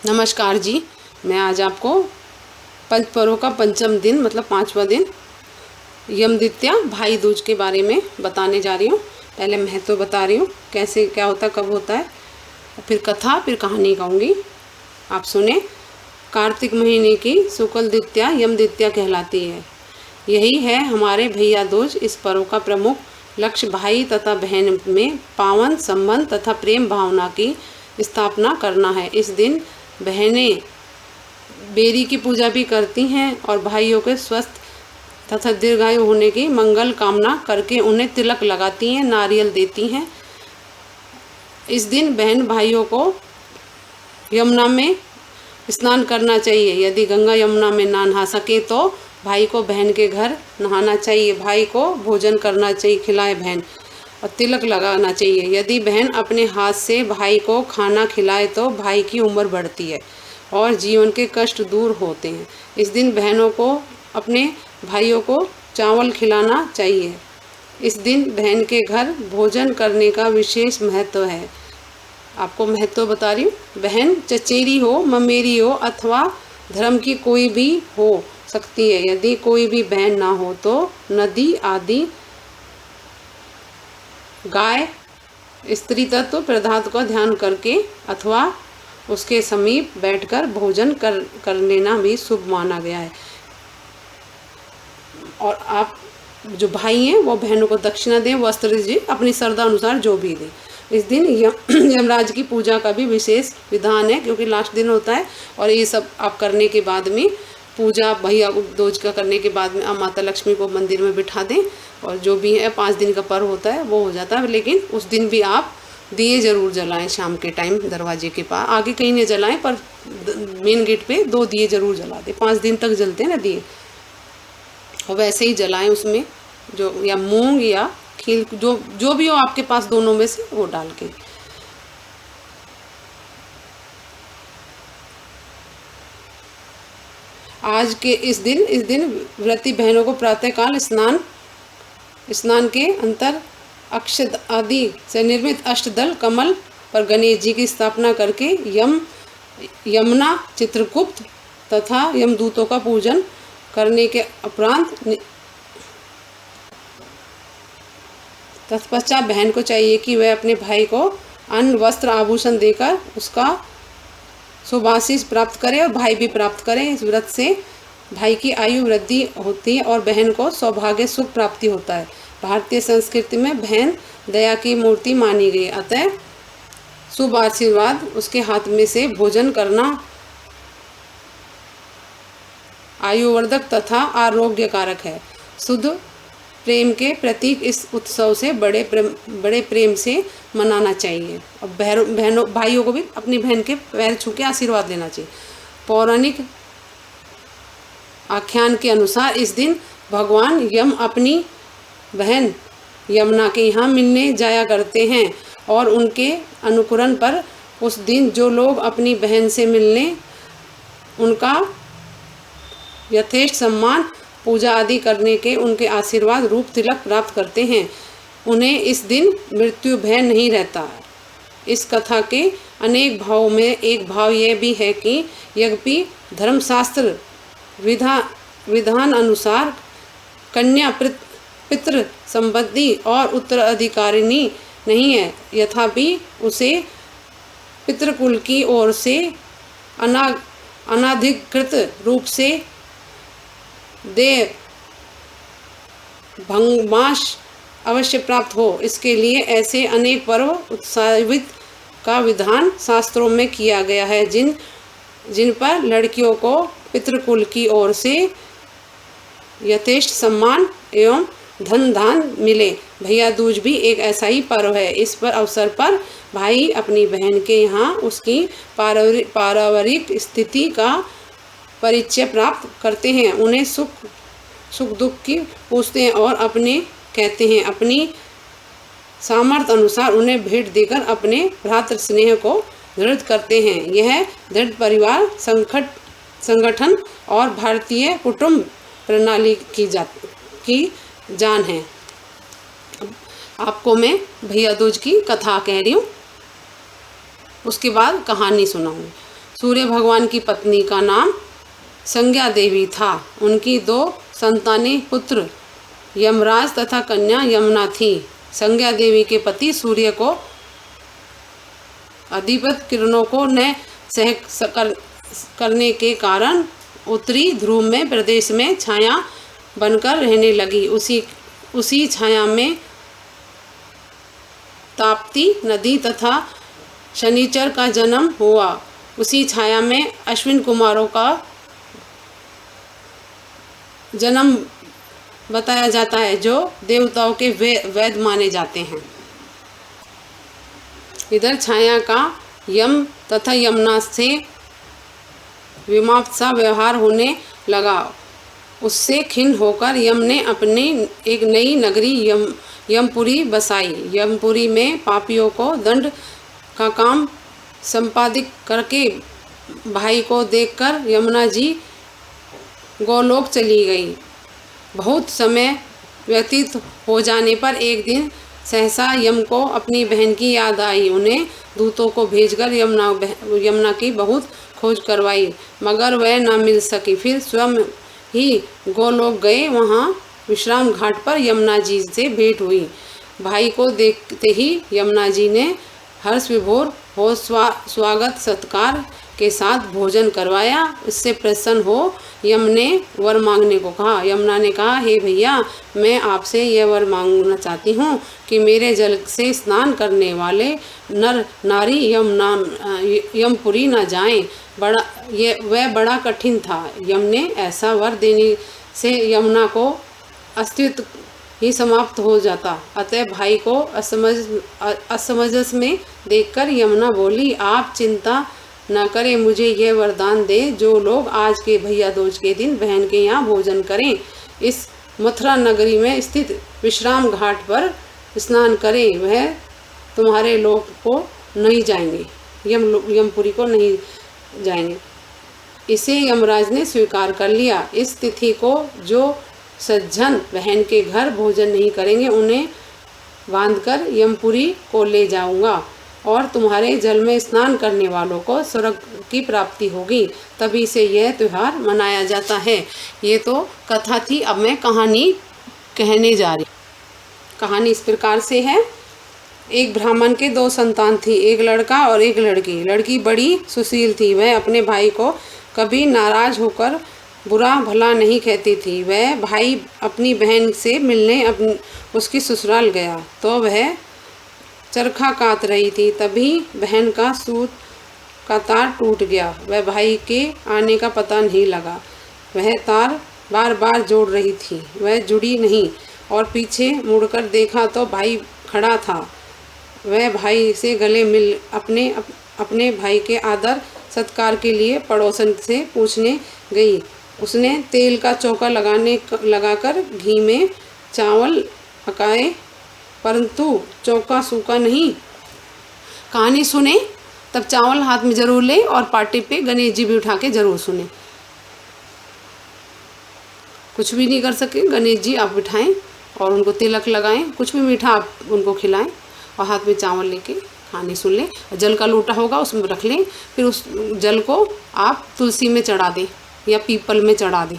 नमस्कार जी। मैं आज आपको पंच पर्व का पंचम दिन मतलब 5वां दिन यम द्वितीया भाई दूज के बारे में बताने जा रही हूँ। पहले महत्व बता रही हूँ, कैसे क्या होता है, कब होता है, फिर कथा, फिर कहानी कहूँगी। आप सुने। कार्तिक महीने की शुक्ल द्वितीया यम द्वितीया कहलाती है। यही है हमारे भैया दूज। इस पर्व का प्रमुख लक्ष्य भाई तथा बहन में पावन संबंध तथा प्रेम भावना की स्थापना करना है। इस दिन बहनें बेरी की पूजा भी करती हैं और भाइयों के स्वस्थ तथा दीर्घायु होने की मंगल कामना करके उन्हें तिलक लगाती हैं, नारियल देती हैं। इस दिन बहन भाइयों को यमुना में स्नान करना चाहिए। यदि गंगा यमुना में ना नहा सके तो भाई को बहन के घर नहाना चाहिए। भाई को भोजन करना चाहिए, खिलाए बहन, और तिलक लगाना चाहिए। यदि बहन अपने हाथ से भाई को खाना खिलाए तो भाई की उम्र बढ़ती है और जीवन के कष्ट दूर होते हैं। इस दिन बहनों को अपने भाइयों को चावल खिलाना चाहिए। इस दिन बहन के घर भोजन करने का विशेष महत्व है। आपको महत्व बता रही हूँ। बहन चचेरी हो, ममेरी हो अथवा धर्म की कोई भी हो सकती है। यदि कोई भी बहन ना हो तो नदी आदि गाय स्त्री तत्व पदार्थ का ध्यान करके अथवा उसके समीप बैठकर भोजन कर लेना भी शुभ माना गया है। और आप जो भाई हैं वो बहनों को दक्षिणा दें, वस्त्र जी अपनी श्रद्धा अनुसार जो भी दें। इस दिन यमराज की पूजा का भी विशेष विधान है, क्योंकि लास्ट दिन होता है। और ये सब आप करने के बाद में पूजा भैया दूज का करने के बाद में आप माता लक्ष्मी को मंदिर में बिठा दें और जो भी है 5 दिन का पर्व होता है वो हो जाता है। लेकिन उस दिन भी आप दिए ज़रूर जलाएं। शाम के टाइम दरवाजे के पास, आगे कहीं नहीं जलाएं, पर मेन गेट पे 2 दिए ज़रूर जला दें। 5 दिन तक जलते हैं ना दिए, और वैसे ही जलाएं उसमें जो या मूंग या खील जो भी हो आपके पास, दोनों में से वो डाल के। आज के इस दिन व्रती बहनों को प्रातःकाल स्नान के अंतर अक्षत आदि से निर्मित अष्टदल कमल पर गणेश जी की स्थापना करके यमुना, चित्रगुप्त तथा यमदूतों का पूजन करने के उपरांत तत्पश्चात बहन को चाहिए कि वह अपने भाई को अन्न, वस्त्र, आभूषण देकर उसका शुभाशीष प्राप्त करे और भाई भी प्राप्त करे। इस व्रत से भाई की आयु वृद्धि होती है और बहन को सौभाग्य सुख प्राप्ति होता है। भारतीय संस्कृति में बहन दया की मूर्ति मानी गई, अतः शुभ आशीर्वाद उसके हाथ में से भोजन करना आयुवर्धक तथा आरोग्यकारक है। शुद्ध प्रेम के प्रतीक इस उत्सव से बड़े प्रेम से मनाना चाहिए। और बहनों भाइयों को भी अपनी बहन के पैर छू के आशीर्वाद लेना चाहिए। पौराणिक आख्यान के अनुसार इस दिन भगवान यम अपनी बहन यमुना के यहाँ मिलने जाया करते हैं और उनके अनुकरण पर उस दिन जो लोग अपनी बहन से मिलने उनका यथेष्ट सम्मान, पूजा आदि करने के उनके आशीर्वाद रूप तिलक प्राप्त करते हैं, उन्हें इस दिन मृत्यु भय नहीं रहता। इस कथा के अनेक भावों में एक भाव यह भी है कि यद्यपि धर्मशास्त्र विधान अनुसार कन्या पितृ संबंधी और उत्तराधिकारिणी नहीं है, यथापि उसे पितृकुल की ओर से अनाधिकृत रूप से देव भंगमाश अवश्य प्राप्त हो। इसके लिए ऐसे अनेक पर्व उत्सवित का विधान शास्त्रों में किया गया है जिन पर लड़कियों को पितृकुल की ओर से यथेष्ट सम्मान एवं धन दान मिले। भैया दूज भी एक ऐसा ही पर्व है। इस पर अवसर पर भाई अपनी बहन के यहाँ उसकी पारिवारिक स्थिति का परिचय प्राप्त करते हैं, उन्हें सुख दुख की पूछते हैं और कहते हैं अपनी सामर्थ्य अनुसार उन्हें भेंट देकर अपने भ्रातृ स्नेह को दृढ़ करते हैं। यह दृढ़ परिवार संगठन और भारतीय कुटुंब प्रणाली की जान है। आपको मैं भैया दूज की कथा कह रही हूँ, उसके बाद कहानी सुनाऊंगी। सूर्य भगवान की पत्नी का नाम संज्ञा देवी था। उनकी 2 संतानें पुत्र यमराज तथा कन्या यमुना थी। संज्ञा देवी के पति सूर्य को अधिपत किरणों को न सह करने के कारण उत्तरी ध्रुव में प्रदेश में छाया बनकर रहने लगी। उसी छाया में ताप्ती नदी तथा शनिचर का जन्म हुआ। उसी छाया में अश्विन कुमारों का जन्म बताया जाता है, जो देवताओं के वैद माने जाते हैं। इधर छाया का यम तथा यमुना से विमाप सा व्यवहार होने लगा। उससे खिन्न होकर यम ने अपने एक नई नगरी यमपुरी बसाई। यमपुरी में पापियों को दंड का काम संपादित करके भाई को देखकर यमुना जी गोलोक चली गई। बहुत समय व्यतीत हो जाने पर एक दिन सहसा यम को अपनी बहन की याद आई। उन्हें दूतों को भेजकर यमुना की बहुत खोज करवाई, मगर वह न मिल सकी। फिर स्वयं ही गोलोक गए। वहाँ विश्राम घाट पर यमुना जी से भेंट हुई। भाई को देखते ही यमुना जी ने हर्ष विभोर हो स्वागत सत्कार के साथ भोजन करवाया। इससे प्रसन्न हो यम ने वर मांगने को कहा। यमुना ने कहा, हे भैया, मैं आपसे यह वर मांगना चाहती हूँ कि मेरे जल से स्नान करने वाले नर नारी यमपुरी न जाएं। वह बड़ा कठिन था। यम ने ऐसा वर देने से यमुना को अस्तित्व ही समाप्त हो जाता। अतः भाई को असमंजस में देखकर यमुना बोली, आप चिंता न करें, मुझे यह वरदान दे, जो लोग आज के भैया दूज के दिन बहन के यहाँ भोजन करें, इस मथुरा नगरी में स्थित विश्राम घाट पर स्नान करें, वह तुम्हारे लोक को नहीं जाएंगे, यमपुरी को नहीं जाएंगे। इसे यमराज ने स्वीकार कर लिया। इस तिथि को जो सज्जन बहन के घर भोजन नहीं करेंगे, उन्हें बांधकर यमपुरी को ले जाऊंगा और तुम्हारे जल में स्नान करने वालों को स्वर्ग की प्राप्ति होगी। तभी से यह त्यौहार मनाया जाता है। ये तो कथा थी। अब मैं कहानी कहने जा रही। कहानी इस प्रकार से है। एक ब्राह्मण के 2 संतान थी, एक लड़का और एक लड़की। लड़की बड़ी सुशील थी। वह अपने भाई को कभी नाराज होकर बुरा भला नहीं कहती थी। वह भाई अपनी बहन से मिलने उसकी ससुराल गया तो वह चरखा काट रही थी। तभी बहन का सूत का तार टूट गया। वह भाई के आने का पता नहीं लगा। वह तार बार बार जोड़ रही थी, वह जुड़ी नहीं, और पीछे मुड़कर देखा तो भाई खड़ा था। वह भाई से गले मिल अपने भाई के आदर सत्कार के लिए पड़ोसन से पूछने गई। उसने तेल का चौका लगाकर घी में चावल पकाए, परंतु चौका सूखा नहीं। कहानी सुने तब चावल हाथ में जरूर ले और पार्टी पे गणेश जी भी उठा के जरूर सुने। कुछ भी नहीं कर सके, गणेश जी आप बिठाएं और उनको तिलक लगाएं, कुछ भी मीठा आप उनको खिलाएं और हाथ में चावल लेके कहानी सुन लें। जल का लोटा होगा उसमें रख लें, फिर उस जल को आप तुलसी में चढ़ा दें या पीपल में चढ़ा दें।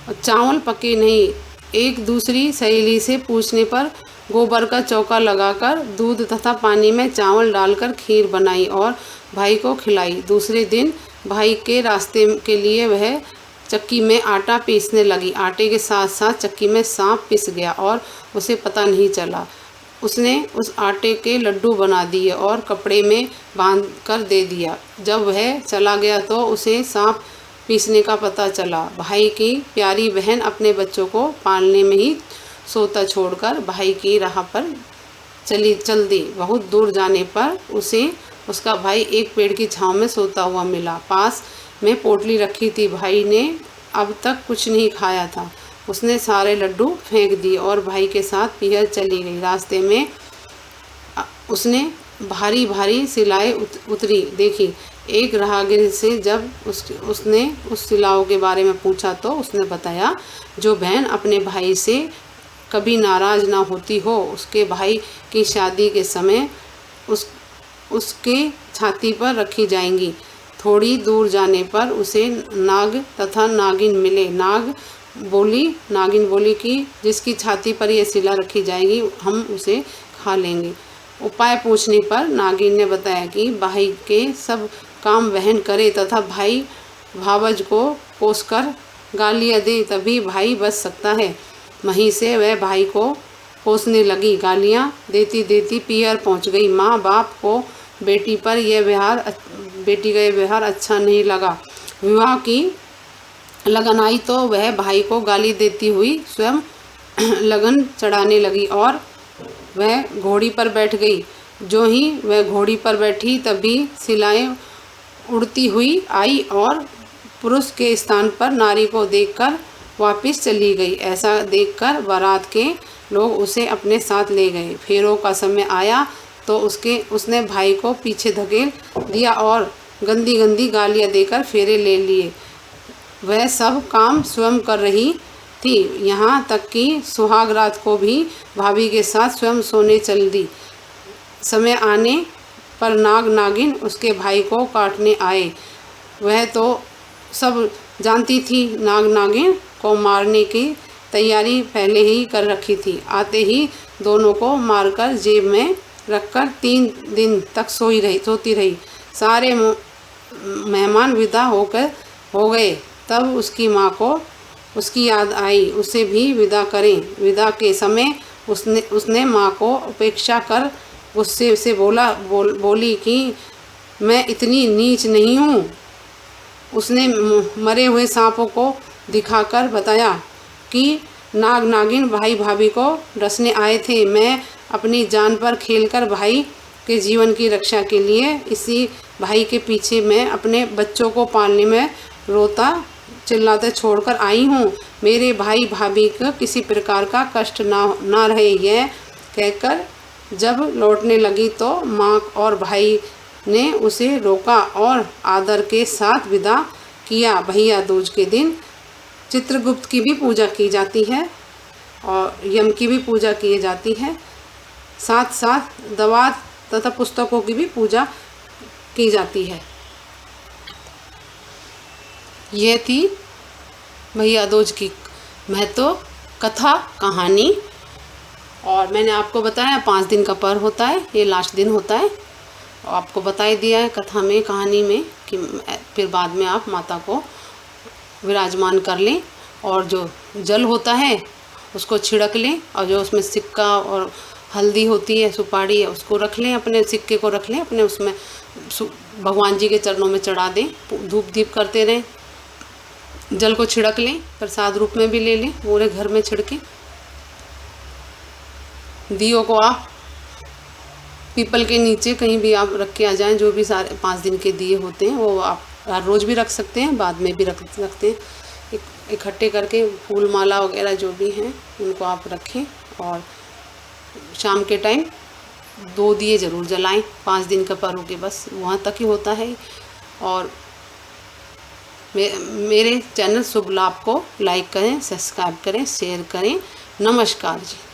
और चावल पके नहीं। एक दूसरी सहेली से पूछने पर गोबर का चौका लगाकर दूध तथा पानी में चावल डालकर खीर बनाई और भाई को खिलाई। दूसरे दिन भाई के रास्ते के लिए वह चक्की में आटा पीसने लगी। आटे के साथ साथ चक्की में सांप पिस गया और उसे पता नहीं चला। उसने उस आटे के लड्डू बना दिए और कपड़े में बांध कर दे दिया। जब वह चला गया तो उसे सांप पीसने का पता चला। भाई की प्यारी बहन अपने बच्चों को पालने में ही सोता छोड़कर भाई की राह पर चल दी। बहुत दूर जाने पर उसे उसका भाई एक पेड़ की छांव में सोता हुआ मिला। पास में पोटली रखी थी। भाई ने अब तक कुछ नहीं खाया था। उसने सारे लड्डू फेंक दिए और भाई के साथ पीहर चली गई। रास्ते में उसने भारी भारी सिलाएं उतरी देखी। एक राहगीर से जब उसने उस सिलाओं के बारे में पूछा तो उसने बताया, जो बहन अपने भाई से कभी नाराज ना होती हो, उसके भाई की शादी के समय उसके छाती पर रखी जाएंगी। थोड़ी दूर जाने पर उसे नाग तथा नागिन मिले। नागिन बोली कि जिसकी छाती पर यह शिला रखी जाएगी हम उसे खा लेंगे। उपाय पूछने पर नागिन ने बताया कि भाई के सब काम वहन करे तथा भाई भावज को कोसकर गालियाँ दे, तभी भाई बच सकता है। वहीं से वह भाई को कोसने लगी। गालियाँ देती देती पीहर पहुंच गई। माँ बाप को बेटी का यह व्यवहार अच्छा नहीं लगा। विवाह की लगन आई तो वह भाई को गाली देती हुई स्वयं लगन चढ़ाने लगी और वह घोड़ी पर बैठ गई। जो ही वह घोड़ी पर बैठी तभी शिलाएं उड़ती हुई आई और पुरुष के स्थान पर नारी को देखकर वापस चली गई। ऐसा देखकर बारात के लोग उसे अपने साथ ले गए। फेरों का समय आया तो उसने भाई को पीछे धकेल दिया और गंदी गंदी गालियाँ देकर फेरे ले लिए। वह सब काम स्वयं कर रही थी, यहाँ तक कि सुहाग रात को भी भाभी के साथ स्वयं सोने चल दी। समय आने पर नाग नागिन उसके भाई को काटने आए। वह तो सब जानती थी, नाग नागिन को मारने की तैयारी पहले ही कर रखी थी। आते ही दोनों को मारकर जेब में रखकर 3 दिन तक सोती रही। सारे मेहमान विदा हो गए। तब उसकी माँ को उसकी याद आई, उसे भी विदा करें। विदा के समय उसने माँ को उपेक्षा कर गुस्से से बोली कि मैं इतनी नीच नहीं हूँ। उसने मरे हुए सांपों को दिखाकर बताया कि नाग नागिन भाई भाभी को डसने आए थे। मैं अपनी जान पर खेलकर भाई के जीवन की रक्षा के लिए इसी भाई के पीछे मैं अपने बच्चों को पालने में रोता चिल्लाते छोड़कर आई हूँ। मेरे भाई भाभी को किसी प्रकार का कष्ट ना रहे। यह कहकर जब लौटने लगी तो माँ और भाई ने उसे रोका और आदर के साथ विदा किया। भैया दूज के दिन चित्रगुप्त की भी पूजा की जाती है और यम की भी पूजा की जाती है। साथ साथ दवा तथा पुस्तकों की भी पूजा की जाती है। यह थी भैया दूज की महत्व कथा कहानी। और मैंने आपको बताया 5 दिन का पर्व होता है, ये लास्ट दिन होता है। और आपको बता ही दिया है कथा में कहानी में कि फिर बाद में आप माता को विराजमान कर लें और जो जल होता है उसको छिड़क लें और जो उसमें सिक्का और हल्दी होती है सुपारी है उसको रख लें, अपने सिक्के को रख लें अपने उसमें भगवान जी के चरणों में चढ़ा दें। धूप दीप करते रहें, जल को छिड़क लें, प्रसाद रूप में भी ले लें, पूरे घर में छिड़कें। दियों को आप पीपल के नीचे कहीं भी आप रख के आ जाएं। जो भी सारे 5 दिन के दिए होते हैं वो आप हर रोज़ भी रख सकते हैं, बाद में भी रख सकते हैं। इकट्ठे करके फूल माला वगैरह जो भी हैं उनको आप रखें और शाम के टाइम 2 दिए ज़रूर जलाएं। 5 दिन का पर्व के बस वहाँ तक ही होता है। और मेरे चैनल शुभ लाभ को लाइक करें, सब्सक्राइब करें, शेयर करें। नमस्कार जी।